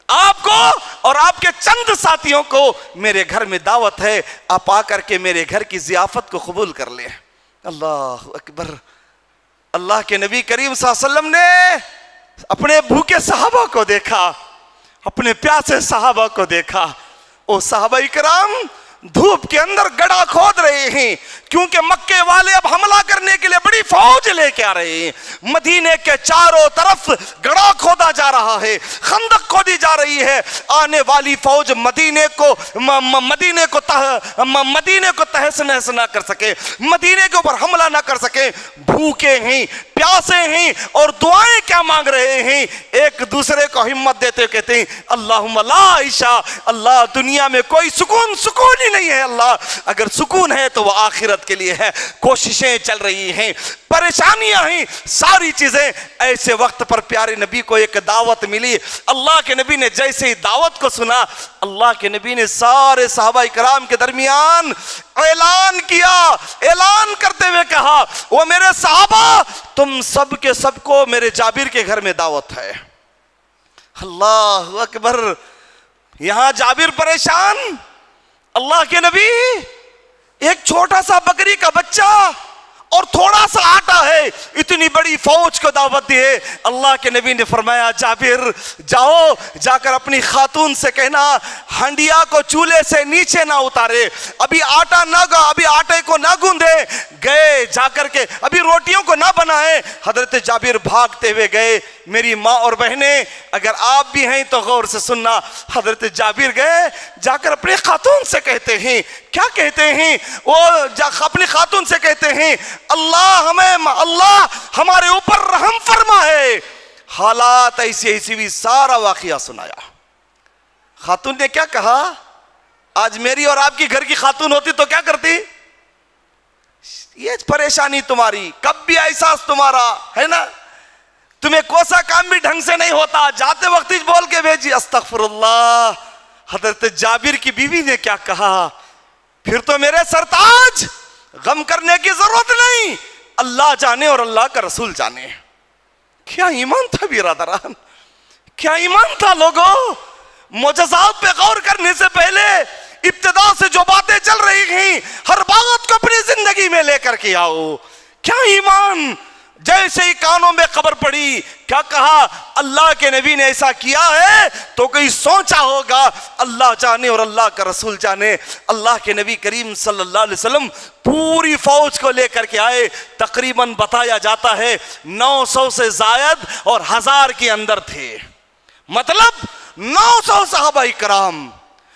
آپ کو اور آپ کے چند ساتھیوں کو میرے گھر میں دعوت ہے، آپ آ کر کے میرے گھر کی ضیافت کو قبول کر لیں۔ اللہ اکبر۔ اللہ کے نبی کریم صلی اللہ علیہ وسلم نے اپنے بھوکے صحابہ کو دیکھا، اپنے پیاسے صحابہ کو دیکھا۔ او صحابہ کرام دھوپ کے اندر گڑھا کھود رہے ہیں، کیونکہ مکے والے اب حملہ کرنے کے لیے بڑی فوج لے کے آ رہے ہیں۔ مدینے کے چاروں طرف گڑھا کھودا جا رہا ہے، خندق کھودی جا رہی ہے۔ آنے والی فوج مدینے کو تہس نہس نہ کر سکے، مدینے کے اوپر حملہ نہ کر سکے۔ بھوکے ہیں، پیاسے ہیں، اور دعائیں کیا مانگ رہے ہیں؟ ایک دوسرے کو ہمت دیتے کہتے ہیں اللہم لا عیشا، اللہ دنیا میں کوئی سکون ہی نہیں ہے، اللہ اگر سکون ہے تو وہ آخرت کے لیے ہے۔ کوششیں چل رہی ہیں، پریشانیاں ہیں، ساری چیزیں۔ ایسے وقت پر پیارے نبی کو ایک دعوت ملی۔ اللہ کے نبی نے جیسے ہی دعوت کو سنا، اللہ کے نبی نے سارے صحابہ کرام کے درمیان اعلان کیا، اعلان کرتے ہوئے کہا، وہ میرے صحابہ، تم سب کے سب کو میرے جابر کے گھر میں دعوت ہے۔ اللہ اکبر۔ یہاں جابر پریشان، اللہ کے نبی ایک چھوٹا سا بکری کا بچہ اور تھوڑا سا آٹا ہے، اتنی بڑی فوج کو دعوت دی ہے۔ اللہ کے نبی نے فرمایا جابر جاؤ، جا کر اپنی خاتون سے کہنا ہنڈیا کو چولہے سے نیچے نہ اتارے، ابھی آٹا ابھی آٹے کو نہ گوندے، گئے جا کر کے ابھی روٹیوں کو نہ بنائے۔ حضرت جابر بھاگتے ہوئے گئے۔ میری ماں اور بہنیں اگر آپ بھی ہیں تو غور سے سننا، حضرت جابر گئے، جا کر اپنے خاتون سے کہتے ہیں، کیا کہتے ہیں وہ؟ اپنی خاتون سے کہتے ہیں اللہ ہمارے اوپر رحم فرمائے۔ حالات ایسی بھی سارا واقعہ سنایا۔ خاتون نے کیا کہا؟ آج میری اور آپ کی گھر کی خاتون ہوتی تو کیا کرتی؟ یہ پریشانی تمہاری، کب بھی احساس تمہارا ہے نا، تمہیں کوسا کام بھی ڈھنگ سے نہیں ہوتا، جاتے وقت ہی بول کے بھیجی استغفر اللہ۔ حضرت جابر کی بیوی نے کیا کہا؟ پھر تو میرے سرتاج غم کرنے کی ضرورت نہیں، اللہ جانے اور اللہ کا رسول جانے۔ کیا ایمان تھا برادران، کیا ایمان تھا لوگوں۔ معجزات پہ غور کرنے سے پہلے ابتدا سے جو باتیں چل رہی ہیں ہر بات کو اپنی زندگی میں لے کر کے آؤ۔ کیا ایمان۔ جیسے ہی کانوں میں خبر پڑی، کیا کہا؟ اللہ کے نبی نے ایسا کیا ہے تو کوئی سوچا ہوگا، اللہ جانے اور اللہ کا رسول جانے۔ اللہ کے نبی کریم صلی اللہ علیہ وسلم پوری فوج کو لے کر کے آئے، تقریباً بتایا جاتا ہے 900 سے زائد اور 1000 کے اندر تھے، مطلب 900 صحابہ کرام،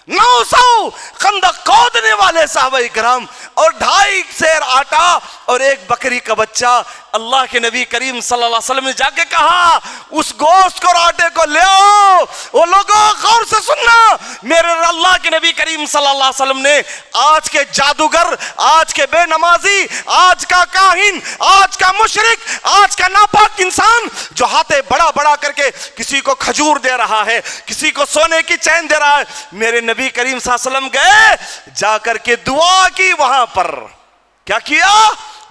900 خندق کھودنے والے صحابہ کرام، اور 2.5 سیر آٹا اور 1 بکری کا بچہ۔ اللہ کے نبی کریم صلی اللہ علیہ وسلم نے جا کے کہا اس گوشت کو اور آٹے کو لے آؤ۔ وہ لوگوں غور سے سننا، میرے اللہ کے نبی کریم صلی اللہ علیہ وسلم نے آج کے جادوگر، آج کے بے نمازی، آج کا کاہن، آج کا مشرک، آج کا ناپاک انسان جو ہاتھیں بڑا بڑا کر کے کسی کو کھجور دے رہا ہے، کسی کو سونے کی چین دے رہا ہے، میرے نبی کریم صلی اللہ علیہ وسلم گئے، جا کر کے دعا کی۔ وہاں پر کیا کیا؟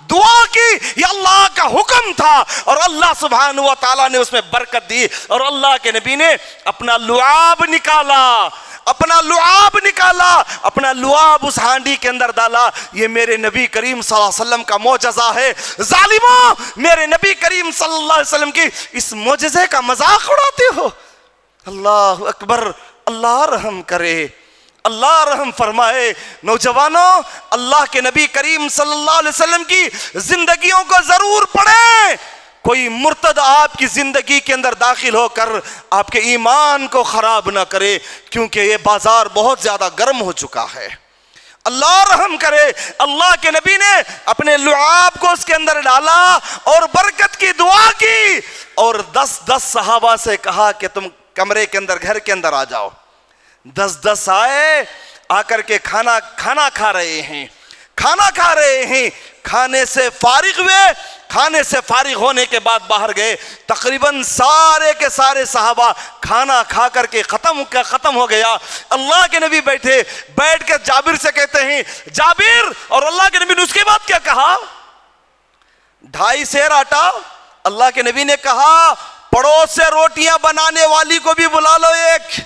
دعا کی۔ یہ اللہ کا حکم تھا اور اللہ سبحانہ و تعالیٰ نے اس میں برکت دی، اور اللہ کے نبی نے اپنا لعاب نکالا، اپنا لعاب اس ہانڈی کے اندر ڈالا۔ یہ میرے نبی کریم صلی اللہ علیہ وسلم کا معجزہ ہے۔ ظالموں، میرے نبی کریم صلی اللہ علیہ وسلم کی اس معجزے کا مذاق اڑاتے ہو۔ اللہ اکبر، اللہ رحم کرے، اللہ رحم فرمائے۔ نوجوانوں، اللہ کے نبی کریم صلی اللہ علیہ وسلم کی زندگیوں کو ضرور پڑھیں۔ کوئی مرتد آپ کی زندگی کے اندر داخل ہو کر آپ کے ایمان کو خراب نہ کرے، کیونکہ یہ بازار بہت زیادہ گرم ہو چکا ہے۔ اللہ رحم کرے۔ اللہ کے نبی نے اپنے لعاب کو اس کے اندر ڈالا اور برکت کی دعا کی، اور 10 صحابہ سے کہا کہ تم کمرے کے اندر، گھر کے اندر آ جاؤ۔ 10 آئے، آ کر کے کھانا کھا رہے ہیں، کھانے سے فارغ ہوئے۔ کھانے سے فارغ ہونے کے بعد باہر گئے، تقریباً سارے کے سارے صحابہ کھانا کھا کر کے ختم ہو گیا۔ اللہ کے نبی بیٹھ کے جابر سے کہتے ہیں جابر، اور اللہ کے نبی نے اس کے بعد کیا کہا؟ 2.5 سیر آٹا۔ اللہ کے نبی نے کہا پڑوس سے روٹیاں بنانے والی کو بھی بلا لو ایک۔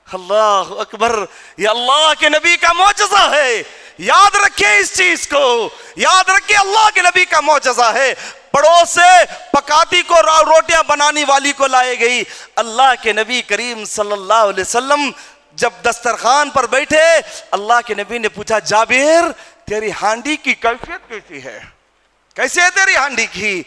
اللہ اکبر، یہ اللہ کے نبی کا معجزہ ہے۔ یاد رکھیں اس چیز کو، یاد رکھیں اللہ کے نبی کا معجزہ ہے۔ پڑوس سے پکاتی کو روٹیاں بنانی والی کو لائے گئی۔ اللہ کے نبی کریم صلی اللہ علیہ وسلم جب دسترخوان پر بیٹھے، اللہ کے نبی نے پوچھا جابر تیری ہانڈی کی کیفیت کیسی ہے؟ کیسے ہے تیری ہانڈی کی؟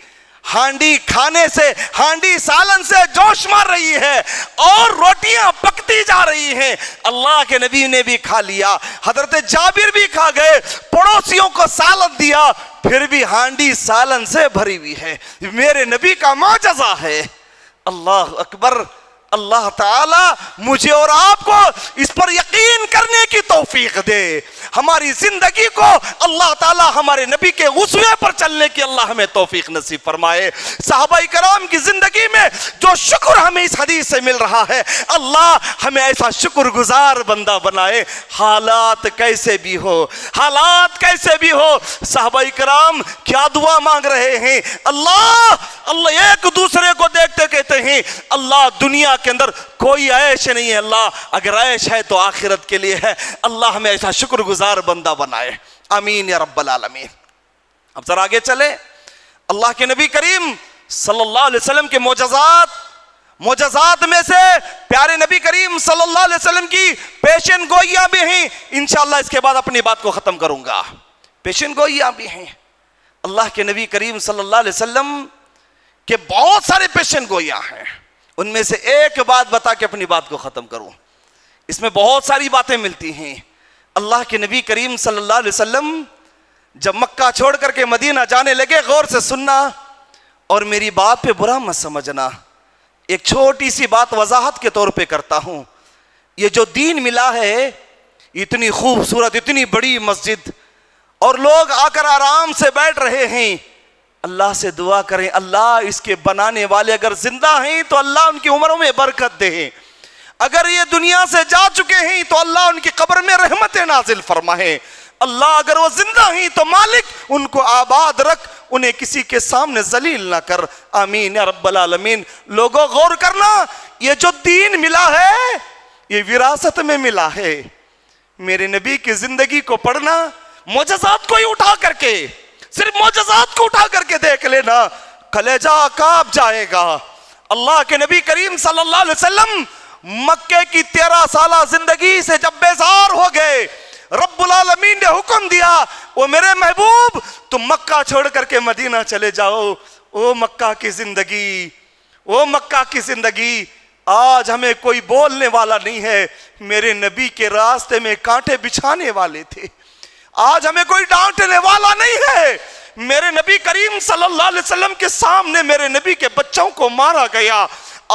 ہانڈی کھانے سے، ہانڈی سالن سے جوش مار رہی ہے اور روٹیاں پکتی جا رہی ہیں۔ اللہ کے نبی نے بھی کھا لیا، حضرت جابر بھی کھا گئے، پڑوسیوں کو سالن دیا، پھر بھی ہانڈی سالن سے بھری ہوئی ہے۔ میرے نبی کا معجزہ ہے۔ اللہ اکبر۔ اللہ تعالیٰ مجھے اور آپ کو اس پر یقین کرنے کی توفیق دے۔ ہماری زندگی کو اللہ تعالیٰ ہمارے نبی کے غصے پر چلنے کی اللہ ہمیں توفیق نصیب فرمائے۔ صحابہ کرام کی زندگی میں جو شکر ہمیں اس حدیث سے مل رہا ہے، اللہ ہمیں ایسا شکر گزار بندہ بنائے، حالات کیسے بھی ہو، حالات کیسے بھی ہو۔ صحابہ کرام کیا دعا مانگ رہے ہیں؟ اللہ ایک دوسرے کو دیکھتے کہتے ہیں اللہ دنیا کے اندر کوئی عیش نہیں ہے، اللہ اگر عیش ہے تو آخرت کے لیے ہے۔ اللہ ہمیں ایسا شکر گزار بندہ بنائے، آمین یا رب العالمین۔ اب ذرا آگے چلے، اللہ کے نبی کریم صلی اللہ علیہ وسلم کے معجزات میں سے پیارے نبی کریم صلی اللہ علیہ وسلم کی پیشن گوئیاں بھی ہیں. انشاءاللہ اس کے بعد اپنی بات کو ختم کروں گا. پیشن گوئیاں بھی ہیں اللہ کے نبی کریم صلی اللہ علیہ وسلم کے، بہت سارے پیشن گوئیاں ہیں. ان میں سے ایک بات بتا کے اپنی بات کو ختم کروں. اس میں بہت ساری باتیں ملتی ہیں. اللہ کے نبی کریم صلی اللہ علیہ وسلم جب مکہ چھوڑ کر کے مدینہ جانے لگے، غور سے سننا اور میری بات پہ برا مت سمجھنا، ایک چھوٹی سی بات وضاحت کے طور پہ کرتا ہوں. یہ جو دین ملا ہے، اتنی خوبصورت، اتنی بڑی مسجد، اور لوگ آ کر آرام سے بیٹھ رہے ہیں. اللہ سے دعا کریں اللہ اس کے بنانے والے اگر زندہ ہیں تو اللہ ان کی عمروں میں برکت دے، اگر یہ دنیا سے جا چکے ہیں تو اللہ ان کی قبر میں رحمت نازل فرمائے. اللہ اگر وہ زندہ ہیں تو مالک ان کو آباد رکھ، انہیں کسی کے سامنے ذلیل نہ کر. آمین یا رب العالمین. لوگوں غور کرنا، یہ جو دین ملا ہے یہ وراثت میں ملا ہے. میرے نبی کی زندگی کو پڑھنا، معجزات کو ہی اٹھا کر کے، صرف معجزات کو اٹھا کر کے دیکھ لینا، کلیجہ کانپ جائے گا. اللہ کے نبی کریم صلی اللہ علیہ وسلم مکے کی 13 سالہ زندگی سے جب بیزار ہو گئے، رب العالمین نے حکم دیا، وہ میرے محبوب تم مکہ چھوڑ کر کے مدینہ چلے جاؤ. او مکہ کی زندگی، او مکہ کی زندگی، آج ہمیں کوئی بولنے والا نہیں ہے. میرے نبی کے راستے میں کانٹے بچھانے والے تھے، آج ہمیں کوئی ڈانٹنے والا نہیں ہے. میرے نبی کریم صلی اللہ علیہ وسلم کے سامنے میرے نبی کے بچوں کو مارا گیا،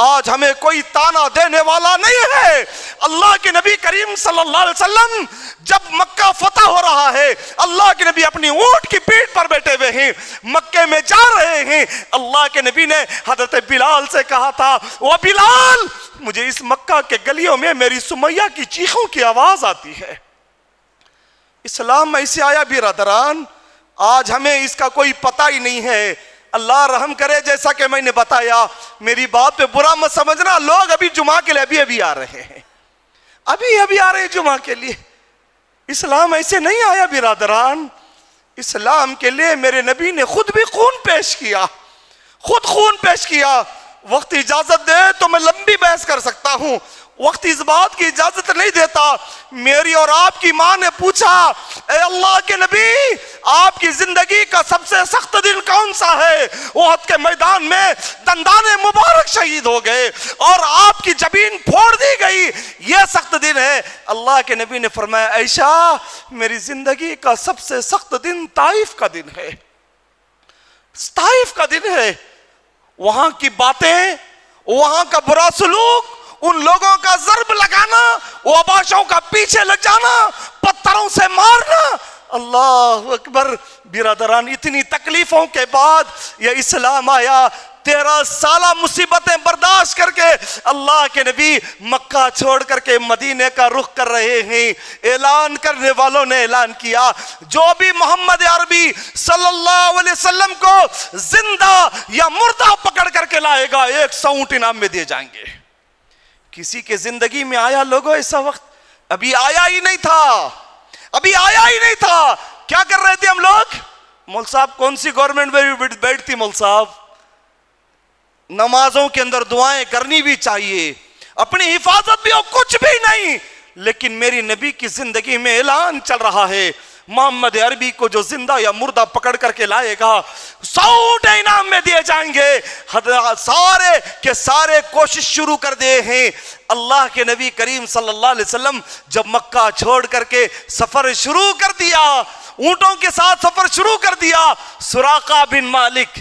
آج ہمیں کوئی تانا دینے والا نہیں ہے. اللہ کے نبی کریم صلی اللہ علیہ وسلم جب مکہ فتح ہو رہا ہے، اللہ کے نبی اپنی اونٹ کی پیٹھ پر بیٹھے ہوئے ہیں، مکے میں جا رہے ہیں. اللہ کے نبی نے حضرت بلال سے کہا تھا، وہ بلال مجھے اس مکہ کے گلیوں میں میری سمیہ کی چیخوں کی آواز آتی ہے. اسلام ایسے آیا برادران، آج ہمیں اس کا کوئی پتہ ہی نہیں ہے. اللہ رحم کرے، جیسا کہ میں نے بتایا، میری بات پہ برا مت سمجھنا، لوگ ابھی جمعہ کے لیے ابھی آ رہے ہیں، ابھی آ رہے ہیں جمعہ کے لیے. اسلام ایسے نہیں آیا برادران. اسلام کے لیے میرے نبی نے خود بھی خون پیش کیا، خود خون پیش کیا. وقت اجازت دے تو میں لمبی بحث کر سکتا ہوں، وقت اس بات کی اجازت نہیں دیتا. میری اور آپ کی ماں نے پوچھا، اے اللہ کے نبی آپ کی زندگی کا سب سے سخت دن کون سا ہے؟ احد کے میدان میں دندان مبارک شہید ہو گئے اور آپ کی جبین پھوڑ دی گئی، یہ سخت دن ہے. اللہ کے نبی نے فرمایا، عائشہ میری زندگی کا سب سے سخت دن طائف کا دن ہے، طائف کا دن ہے. وہاں کی باتیں، وہاں کا برا سلوک، ان لوگوں کا ضرب لگانا، اوباشوں کا پیچھے لگ جانا، پتھروں سے مارنا. اللہ اکبر. برادران اتنی تکلیفوں کے بعد یہ اسلام آیا. 13 سالہ مصیبتیں برداشت کر کے اللہ کے نبی مکہ چھوڑ کر کے مدینے کا رخ کر رہے ہیں. اعلان کرنے والوں نے اعلان کیا، جو بھی محمد عربی صلی اللہ علیہ وسلم کو زندہ یا مردہ پکڑ کر کے لائے گا 100 اونٹ انعام میں دیے جائیں گے. کسی کے زندگی میں آیا لوگوں ایسا وقت؟ ابھی آیا ہی نہیں تھا، ابھی آیا ہی نہیں تھا. کیا کر رہے تھے ہم لوگ؟ مول صاحب کون سی گورنمنٹ میں بیٹھتی؟ مول صاحب نمازوں کے اندر دعائیں کرنی بھی چاہیے، اپنی حفاظت بھی ہو، کچھ بھی نہیں. لیکن میری نبی کی زندگی میں اعلان چل رہا ہے، محمد عربی کو جو زندہ یا مردہ پکڑ کر کے لائے گا 100 اونٹ انعام میں دیے جائیں گے. سارے کے سارے کوشش شروع کر دے ہیں. اللہ کے نبی کریم صلی اللہ علیہ وسلم جب مکہ چھوڑ کر کے سفر شروع کر دیا، اونٹوں کے ساتھ سفر شروع کر دیا، سراقہ بن مالک،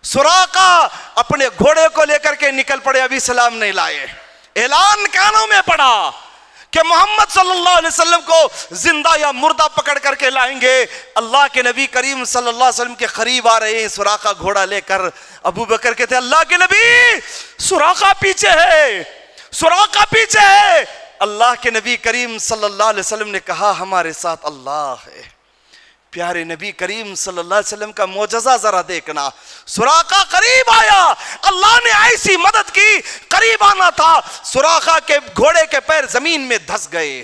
سراقہ اپنے گھوڑے کو لے کر کے نکل پڑے، ابھی سلام نہیں لائے. اعلان کانوں میں پڑا کہ محمد صلی اللہ علیہ وسلم کو زندہ یا مردہ پکڑ کر کے لائیں گے. اللہ کے نبی کریم صلی اللہ علیہ وسلم کے قریب آ رہے ہیں سراقہ گھوڑا لے کر. ابو بکر کہتے ہیں، اللہ کے نبی سراقہ پیچھے ہے، سراقہ پیچھے ہے. اللہ کے نبی کریم صلی اللہ علیہ وسلم نے کہا، ہمارے ساتھ اللہ ہے. پیارے نبی کریم صلی اللہ علیہ وسلم کا معجزہ ذرا دیکھنا. سراقہ قریب آیا، اللہ نے ایسی مدد کی، قریب آنا تھا، سراقہ کے گھوڑے کے پیر زمین میں دھس گئے.